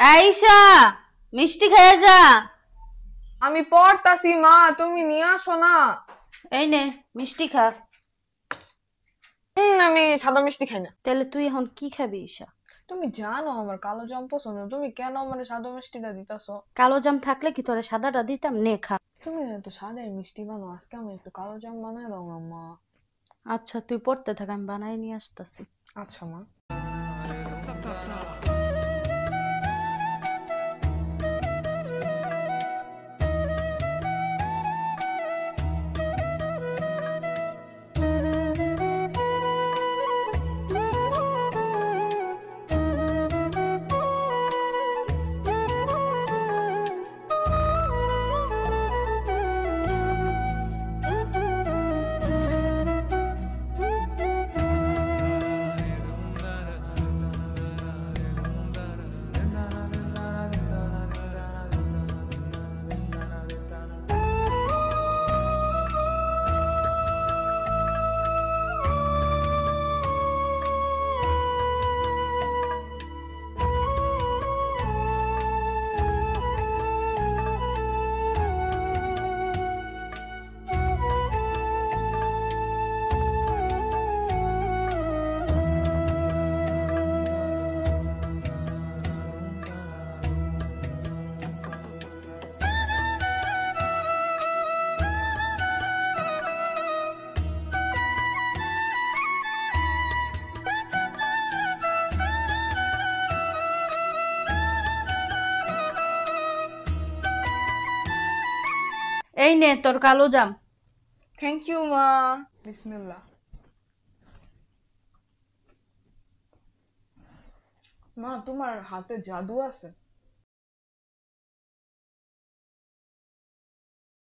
আয়েশা, মিষ্টি খেয়ে যা। আমি পড়তাছি মা, তুমি নিয়ে আসো না। এই নে মিষ্টি খা। আমি সাদা মিষ্টি খাই না। তাহলে তুই এখন কি খাবি ঈশা? তুমি জানো আমার কালো জাম পছন্দ, তুমি কেন আমার সাদা মিষ্টিটা দিতাছো? কালো জাম থাকলে কি তোরে সাদাটা দিতাম? নে খা। তুমি তো সাদা মিষ্টি বানাও, আজকে আমি একটু কালো জাম বানাই দাও না মা। আচ্ছা তুই পড়তে থাক, আমি বানাই নিয়ে আসতেছি। আচ্ছা মা। এই নে তোর কালো জাম। থ্যাংক ইউ মা। বিসমিল্লাহ। মা তোমার হাতে জাদু আছে?